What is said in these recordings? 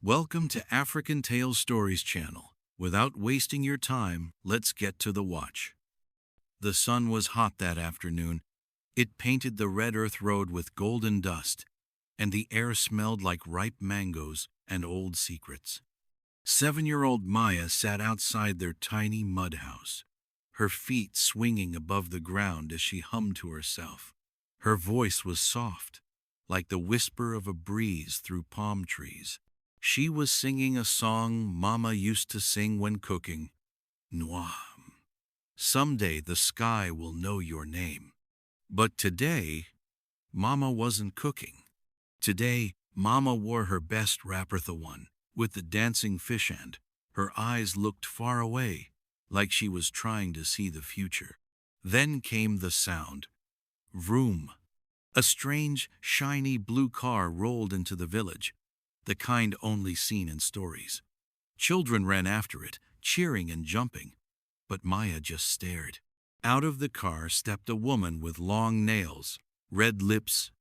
Welcome to African Tales Stories channel. Without wasting your time, let's get to the watch. The sun was hot that afternoon. It painted the red earth road with golden dust, and the air smelled like ripe mangoes and old secrets. 7-year-old Maya sat outside their tiny mud house, her feet swinging above the ground as she hummed to herself. Her voice was soft, like the whisper of a breeze through palm trees. She was singing a song Mama used to sing when cooking. Noam. Someday the sky will know your name. But today, Mama wasn't cooking. Today, Mama wore her best wrapper, the one with the dancing fish, and her eyes looked far away, like she was trying to see the future. Then came the sound. Vroom. A strange, shiny blue car rolled into the village, the kind only seen in stories. Children ran after it, cheering and jumping, but Maya just stared. Out of the car stepped a woman with long nails, red lips,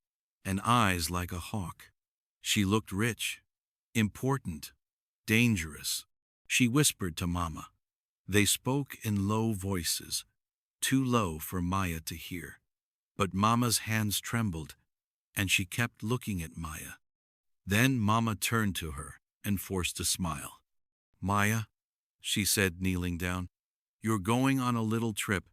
and eyes like a hawk. She looked rich, important, dangerous. She whispered to Mama. They spoke in low voices, too low for Maya to hear. But Mama's hands trembled, and she kept looking at Maya. Then Mama turned to her and forced a smile. Maya, she said, kneeling down, you're going on a little trip.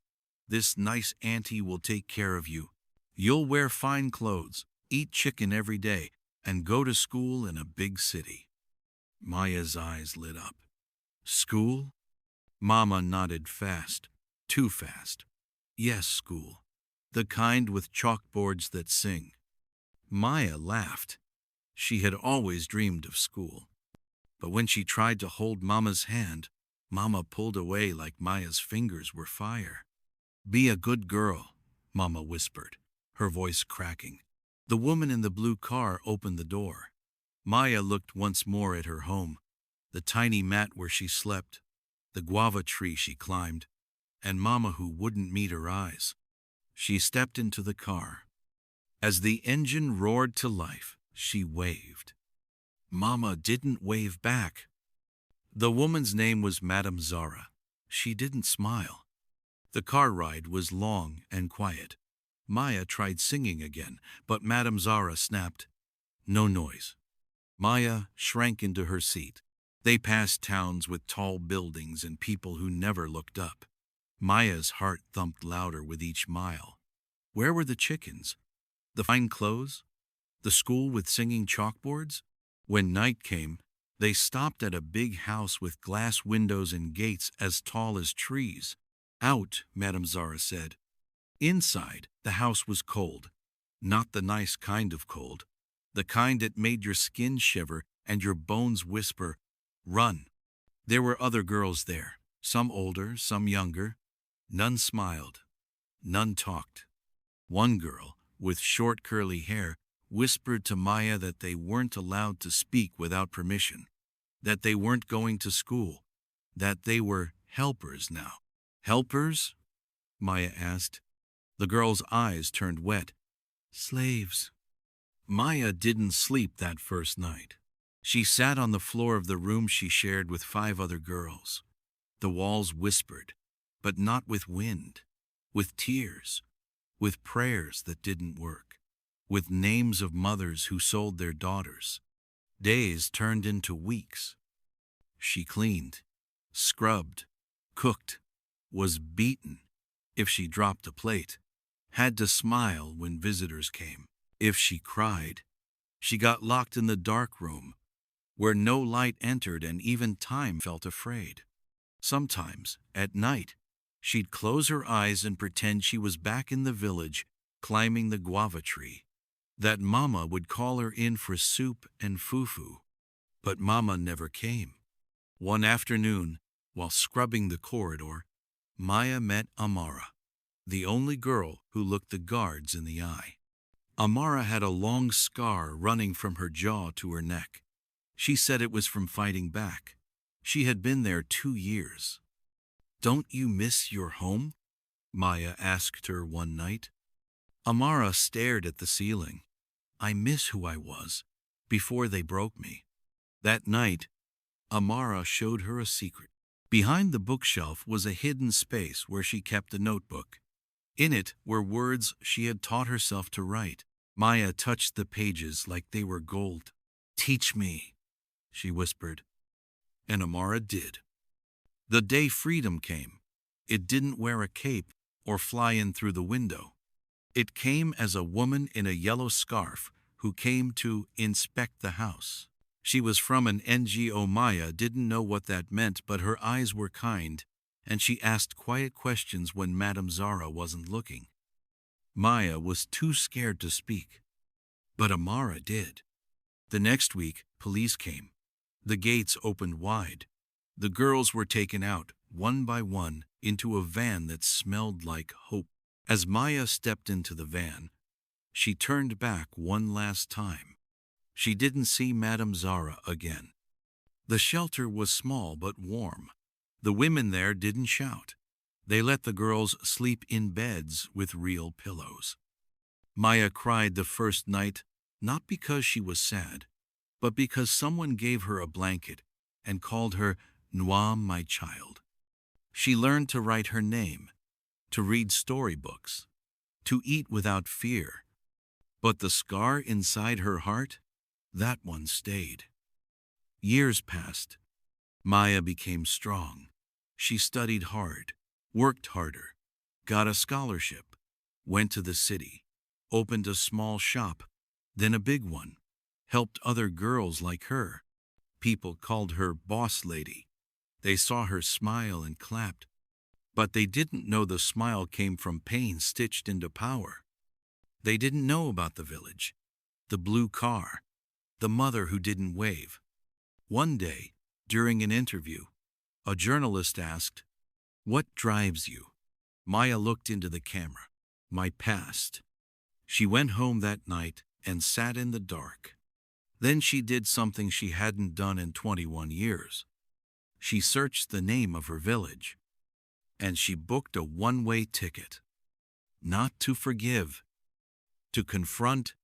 This nice auntie will take care of you. You'll wear fine clothes, eat chicken every day, and go to school in a big city. Maya's eyes lit up. School? Mama nodded fast, too fast. Yes, school. The kind with chalkboards that sing. Maya laughed. She had always dreamed of school. But when she tried to hold Mama's hand, Mama pulled away like Maya's fingers were fire. Be a good girl, Mama whispered, her voice cracking. The woman in the blue car opened the door. Maya looked once more at her home, the tiny mat where she slept, the guava tree she climbed, and Mama who wouldn't meet her eyes. She stepped into the car. As the engine roared to life, she waved. Mama didn't wave back. The woman's name was Madame Zara. She didn't smile. The car ride was long and quiet. Maya tried singing again, but Madame Zara snapped, no noise. Maya shrank into her seat. They passed towns with tall buildings and people who never looked up. Maya's heart thumped louder with each mile. Where were the chickens? The fine clothes? The school with singing chalkboards? When night came, they stopped at a big house with glass windows and gates as tall as trees. Out, Madame Zara said. Inside, the house was cold. Not the nice kind of cold. The kind that made your skin shiver and your bones whisper, run. There were other girls there, some older, some younger. None smiled. None talked. One girl, with short curly hair, whispered to Maya that they weren't allowed to speak without permission, that they weren't going to school, that they were helpers now. Helpers? Maya asked. The girl's eyes turned wet. Slaves. Maya didn't sleep that first night. She sat on the floor of the room she shared with 5 other girls. The walls whispered, but not with wind, with tears, with prayers that didn't work, with names of mothers who sold their daughters. Days turned into weeks. She cleaned, scrubbed, cooked, was beaten if she dropped a plate, had to smile when visitors came. If she cried, she got locked in the dark room, where no light entered and even time felt afraid. Sometimes, at night, she'd close her eyes and pretend she was back in the village, climbing the guava tree. That Mama would call her in for soup and fufu. But Mama never came. One afternoon, while scrubbing the corridor, Maya met Amara, the only girl who looked the guards in the eye. Amara had a long scar running from her jaw to her neck. She said it was from fighting back. She had been there 2 years. Don't you miss your home? Maya asked her one night. Amara stared at the ceiling. I miss who I was, before they broke me. That night, Amara showed her a secret. Behind the bookshelf was a hidden space where she kept a notebook. In it were words she had taught herself to write. Maya touched the pages like they were gold. "Teach me," she whispered, and Amara did. The day freedom came, it didn't wear a cape or fly in through the window. It came as a woman in a yellow scarf who came to inspect the house. She was from an NGO. Maya didn't know what that meant, but her eyes were kind, and she asked quiet questions when Madame Zara wasn't looking. Maya was too scared to speak, but Amara did. The next week, police came. The gates opened wide. The girls were taken out, one by one, into a van that smelled like hope. As Maya stepped into the van, she turned back one last time. She didn't see Madame Zara again. The shelter was small but warm. The women there didn't shout. They let the girls sleep in beds with real pillows. Maya cried the first night, not because she was sad, but because someone gave her a blanket and called her Noam, my child. She learned to write her name, to read storybooks, to eat without fear. But the scar inside her heart, that one stayed. Years passed. Maya became strong. She studied hard, worked harder, got a scholarship, went to the city, opened a small shop, then a big one, helped other girls like her. People called her boss lady. They saw her smile and clapped, but they didn't know the smile came from pain stitched into power. They didn't know about the village, the blue car, the mother who didn't wave. One day, during an interview, a journalist asked, "What drives you?" Maya looked into the camera. "My past." She went home that night and sat in the dark. Then she did something she hadn't done in 21 years. She searched the name of her village, and she booked a one-way ticket. Not to forgive, to confront.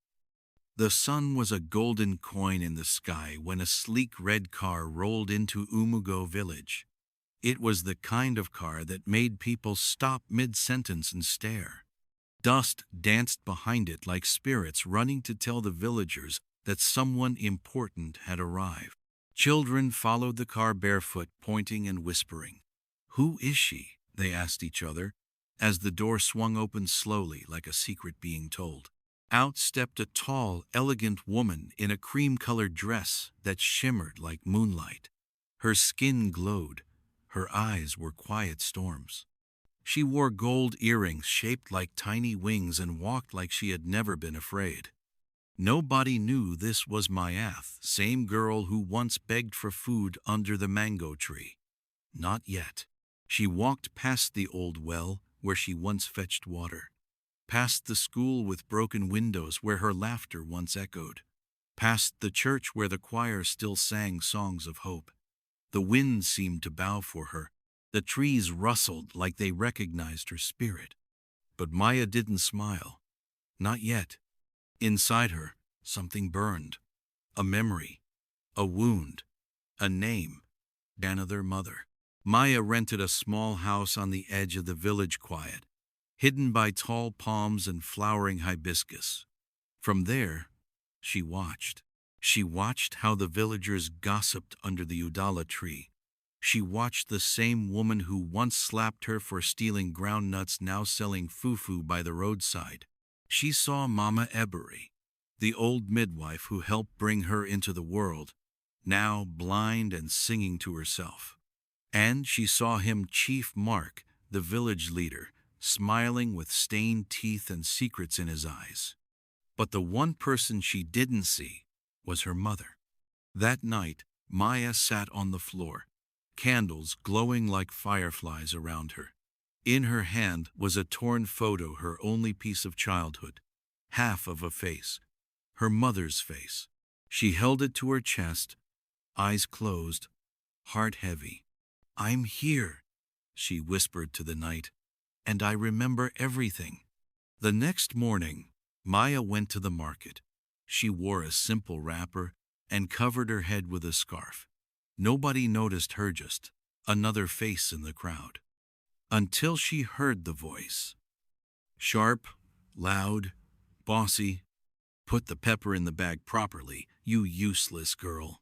The sun was a golden coin in the sky when a sleek red car rolled into Umugo village. It was the kind of car that made people stop mid-sentence and stare. Dust danced behind it like spirits running to tell the villagers that someone important had arrived. Children followed the car barefoot, pointing and whispering. "Who is she?" they asked each other, as the door swung open slowly like a secret being told. Out stepped a tall, elegant woman in a cream-colored dress that shimmered like moonlight. Her skin glowed. Her eyes were quiet storms. She wore gold earrings shaped like tiny wings and walked like she had never been afraid. Nobody knew this was Mayath, same girl who once begged for food under the mango tree. Not yet. She walked past the old well where she once fetched water, past the school with broken windows where her laughter once echoed, past the church where the choir still sang songs of hope. The wind seemed to bow for her. The trees rustled like they recognized her spirit. But Maya didn't smile. Not yet. Inside her, something burned. A memory, a wound, a name. Another mother. Maya rented a small house on the edge of the village quiet, hidden by tall palms and flowering hibiscus. From there, she watched. She watched how the villagers gossiped under the udala tree. She watched the same woman who once slapped her for stealing groundnuts now selling fufu by the roadside. She saw Mama Ebery, the old midwife who helped bring her into the world, now blind and singing to herself. And she saw him, Chief Mark, the village leader, smiling with stained teeth and secrets in his eyes. But the one person she didn't see was her mother. That night, Maya sat on the floor, candles glowing like fireflies around her. In her hand was a torn photo, her only piece of childhood, half of a face, her mother's face. She held it to her chest, eyes closed, heart heavy. "I'm here," she whispered to the night, "and I remember everything." The next morning, Maya went to the market. She wore a simple wrapper and covered her head with a scarf. Nobody noticed her, just another face in the crowd. Until she heard the voice. Sharp, loud, bossy. "Put the pepper in the bag properly, you useless girl."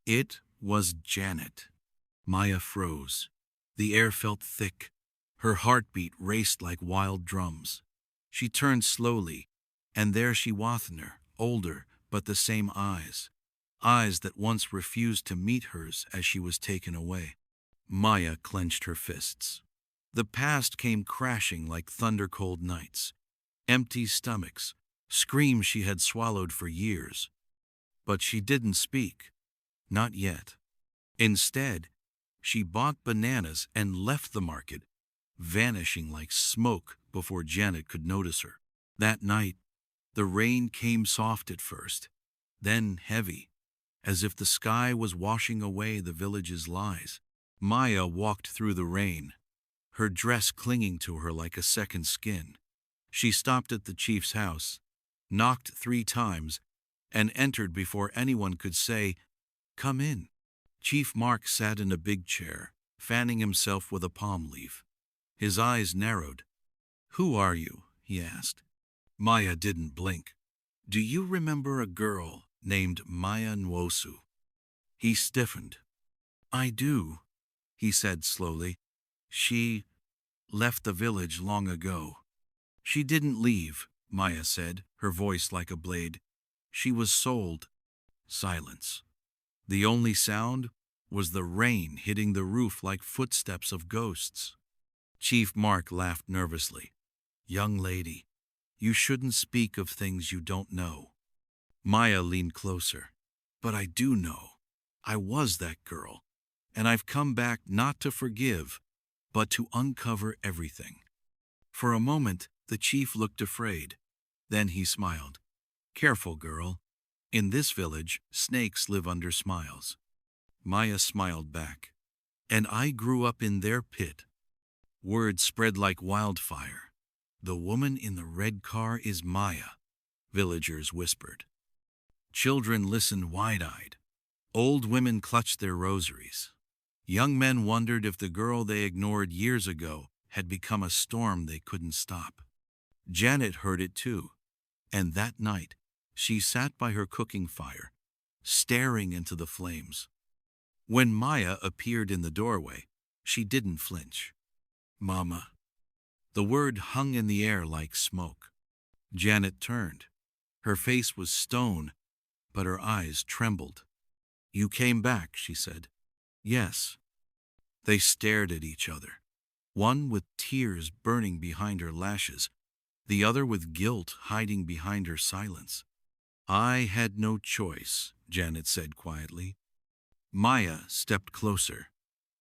It was Janet. Maya froze. The air felt thick. Her heartbeat raced like wild drums. She turned slowly, and there she was, older, but the same eyes. Eyes that once refused to meet hers as she was taken away. Maya clenched her fists. The past came crashing like thunder-cold nights. Empty stomachs, screams she had swallowed for years. But she didn't speak. Not yet. Instead, she bought bananas and left the market, vanishing like smoke before Janet could notice her. That night, the rain came soft at first, then heavy, as if the sky was washing away the village's lies. Maya walked through the rain, her dress clinging to her like a second skin. She stopped at the chief's house, knocked 3 times, and entered before anyone could say, "Come in." Chief Mark sat in a big chair, fanning himself with a palm leaf. His eyes narrowed. "Who are you?" he asked. Maya didn't blink. "Do you remember a girl named Maya Nwosu?" He stiffened. "I do," he said slowly. "She left the village long ago." "She didn't leave," Maya said, her voice like a blade. "She was sold." Silence. The only sound was the rain hitting the roof like footsteps of ghosts. Chief Mark laughed nervously. "Young lady, you shouldn't speak of things you don't know." Maya leaned closer. "But I do know. I was that girl, and I've come back not to forgive, but to uncover everything." For a moment, the chief looked afraid. Then he smiled. "Careful, girl. In this village, snakes live under smiles." Maya smiled back. "And I grew up in their pit." Word spread like wildfire. "The woman in the red car is Maya," villagers whispered. Children listened wide-eyed. Old women clutched their rosaries. Young men wondered if the girl they ignored years ago had become a storm they couldn't stop. Janet heard it too, and that night she sat by her cooking fire, staring into the flames. When Maya appeared in the doorway, she didn't flinch. "Mama." The word hung in the air like smoke. Janet turned. Her face was stone, but her eyes trembled. "You came back," she said. "Yes." They stared at each other, one with tears burning behind her lashes, the other with guilt hiding behind her silence. "I had no choice," Janet said quietly. Maya stepped closer.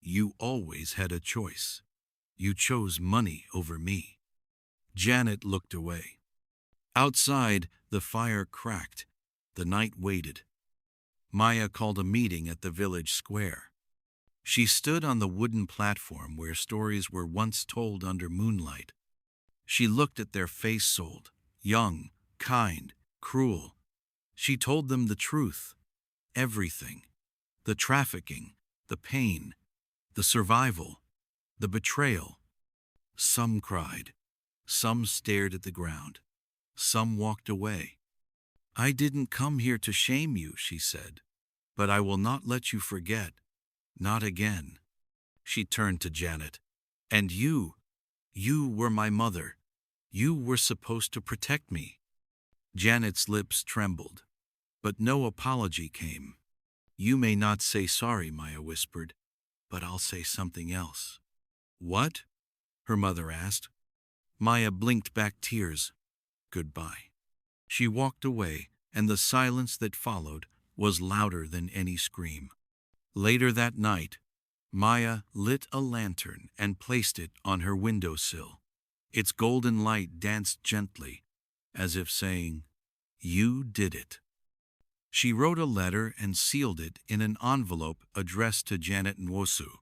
"You always had a choice. You chose money over me." Janet looked away. Outside, the fire cracked. The night waited. Maya called a meeting at the village square. She stood on the wooden platform where stories were once told under moonlight. She looked at their face-sold, young, kind, cruel. She told them the truth, everything. The trafficking, the pain, the survival, the betrayal. Some cried. Some stared at the ground. Some walked away. "I didn't come here to shame you," she said, "but I will not let you forget. Not again." She turned to Janet. "And you were my mother. You were supposed to protect me." Janet's lips trembled, but no apology came. "You may not say sorry," Maya whispered, "but I'll say something else." "What?" her mother asked. Maya blinked back tears. "Goodbye." She walked away, and the silence that followed was louder than any scream. Later that night, Maya lit a lantern and placed it on her windowsill. Its golden light danced gently, as if saying, "You did it." She wrote a letter and sealed it in an envelope addressed to Janet Nwosu.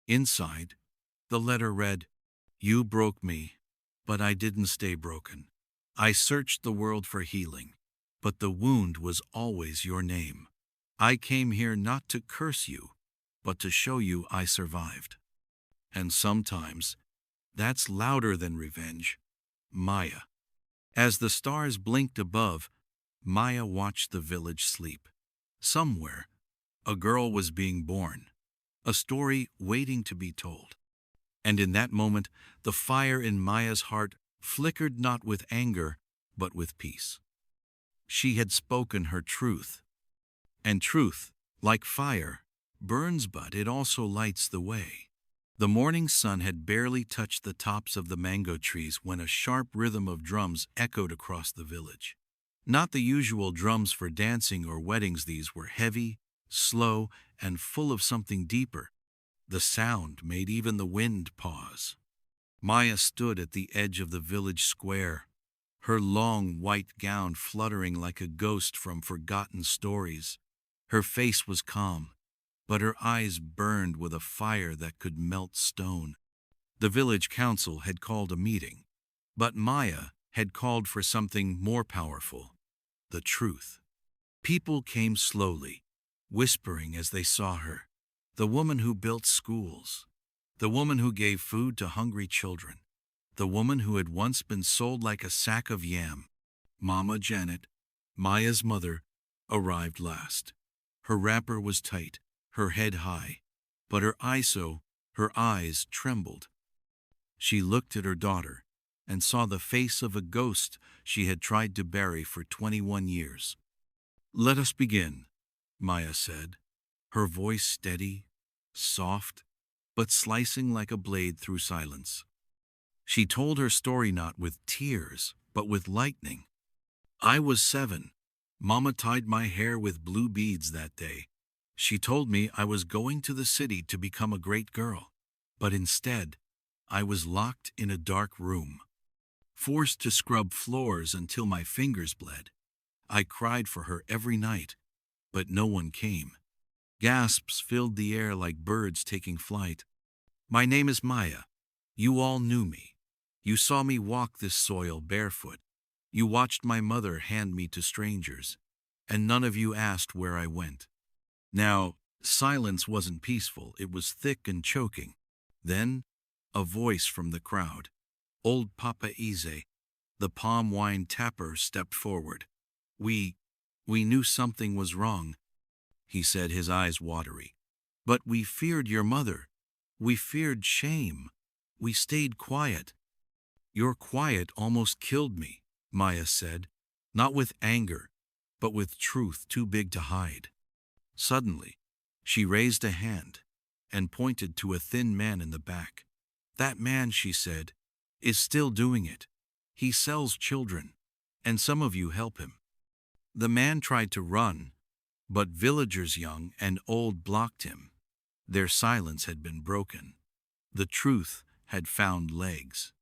Inside, the letter read, "You broke me, but I didn't stay broken. I searched the world for healing, but the wound was always your name. I came here not to curse you, but to show you I survived. And sometimes, that's louder than revenge. Maya. As the stars blinked above, Maya watched the village sleep. Somewhere, a girl was being born, a story waiting to be told. And in that moment, the fire in Maya's heart flickered not with anger, but with peace. She had spoken her truth. And truth, like fire, burns, but it also lights the way. The morning sun had barely touched the tops of the mango trees when a sharp rhythm of drums echoed across the village. Not the usual drums for dancing or weddings, these were heavy, slow, and full of something deeper. The sound made even the wind pause. Maya stood at the edge of the village square, her long white gown fluttering like a ghost from forgotten stories. Her face was calm, but her eyes burned with a fire that could melt stone. The village council had called a meeting, but Maya had called for something more powerful: the truth. People came slowly, whispering as they saw her. The woman who built schools, the woman who gave food to hungry children, the woman who had once been sold like a sack of yam. Mama Janet, Maya's mother, arrived last. Her wrapper was tight, her head high, but her eyes trembled. She looked at her daughter and saw the face of a ghost she had tried to bury for 21 years. "Let us begin," Maya said, her voice steady, soft, but slicing like a blade through silence. She told her story not with tears, but with lightning. "I was 7. Mama tied my hair with blue beads that day. She told me I was going to the city to become a great girl, but instead, I was locked in a dark room, forced to scrub floors until my fingers bled. I cried for her every night, but no one came. Gasps filled the air like birds taking flight. My name is Maya. You all knew me. You saw me walk this soil barefoot. You watched my mother hand me to strangers, and none of you asked where I went." Now, silence wasn't peaceful, it was thick and choking. Then, a voice from the crowd. Old Papa Ize, the palm wine tapper, stepped forward. We knew something was wrong," he said, his eyes watery. "But we feared your mother. We feared shame. We stayed quiet." "Your quiet almost killed me," Maya said, not with anger, but with truth too big to hide. Suddenly, she raised a hand and pointed to a thin man in the back. "That man," she said, "is still doing it. He sells children, and some of you help him." The man tried to run, but villagers young and old blocked him. Their silence had been broken. The truth had found legs.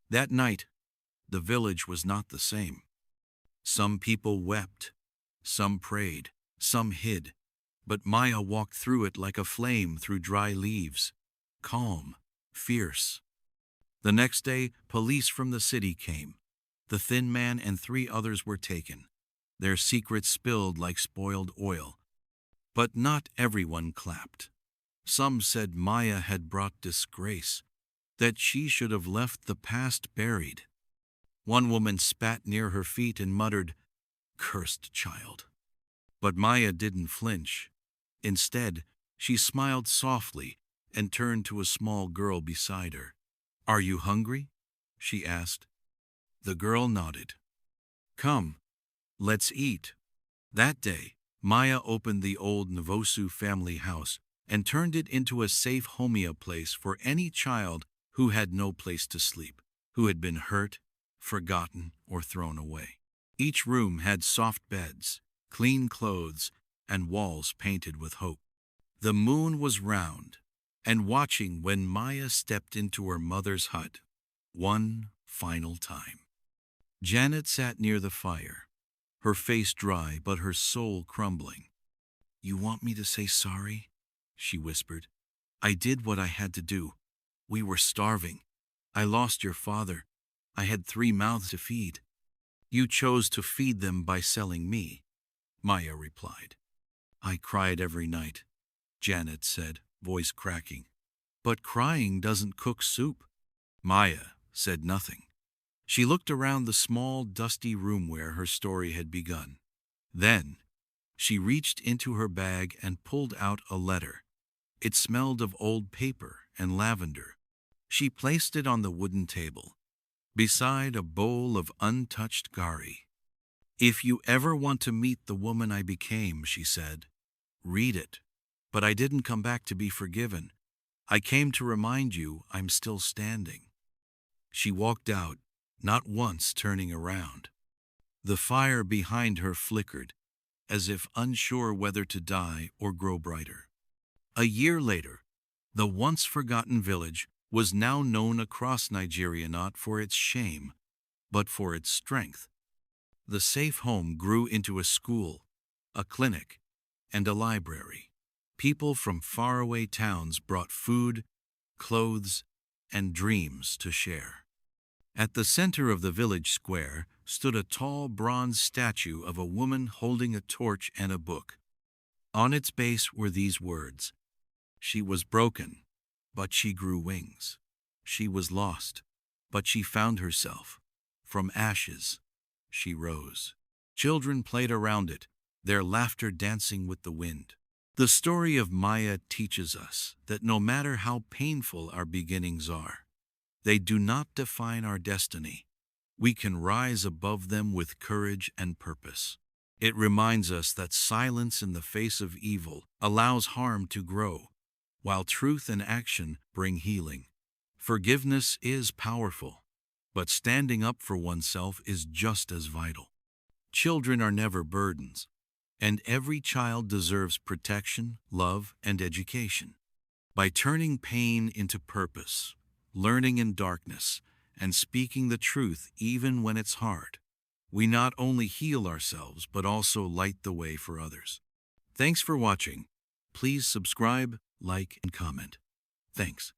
That night, the village was not the same. Some people wept, some prayed, some hid, but Maya walked through it like a flame through dry leaves, calm, fierce. The next day, police from the city came. The thin man and 3 others were taken, their secrets spilled like spoiled oil. But not everyone clapped. Some said Maya had brought disgrace, that she should have left the past buried. One woman spat near her feet and muttered, "Cursed child." But Maya didn't flinch. Instead, she smiled softly and turned to a small girl beside her. "Are you hungry?" she asked. The girl nodded. "Come, let's eat." That day, Maya opened the old Nvosu family house and turned it into a safe homia place for any child who had no place to sleep, who had been hurt, forgotten, or thrown away. Each room had soft beds, clean clothes, and walls painted with hope. The moon was round and watching when Maya stepped into her mother's hut one final time. Janet sat near the fire, her face dry but her soul crumbling. "You want me to say sorry?" she whispered. "I did what I had to do. We were starving. I lost your father. I had 3 mouths to feed. You chose to feed them by selling me," Maya replied. I cried every night, Janet said, voice cracking. But crying doesn't cook soup. Maya said nothing. She looked around the small, dusty room where her story had begun. Then, she reached into her bag and pulled out a letter. It smelled of old paper and lavender. She placed it on the wooden table, beside a bowl of untouched gari. If you ever want to meet the woman I became, she said, read it. But I didn't come back to be forgiven. I came to remind you I'm still standing. She walked out, not once turning around. The fire behind her flickered, as if unsure whether to die or grow brighter. A year later, the once forgotten village was now known across Nigeria not for its shame, but for its strength. The safe home grew into a school, a clinic, and a library. People from faraway towns brought food, clothes, and dreams to share. At the center of the village square stood a tall bronze statue of a woman holding a torch and a book. On its base were these words: "She was broken, but she grew wings. She was lost, but she found herself. From ashes, she rose." Children played around it, their laughter dancing with the wind. The story of Maya teaches us that no matter how painful our beginnings are, they do not define our destiny. We can rise above them with courage and purpose. It reminds us that silence in the face of evil allows harm to grow, while truth and action bring healing. Forgiveness is powerful, but standing up for oneself is just as vital. Children are never burdens, and every child deserves protection, love, and education. By turning pain into purpose, learning in darkness, and speaking the truth even when it's hard, we not only heal ourselves but also light the way for others. Thanks for watching. Please subscribe, like, and comment. Thanks.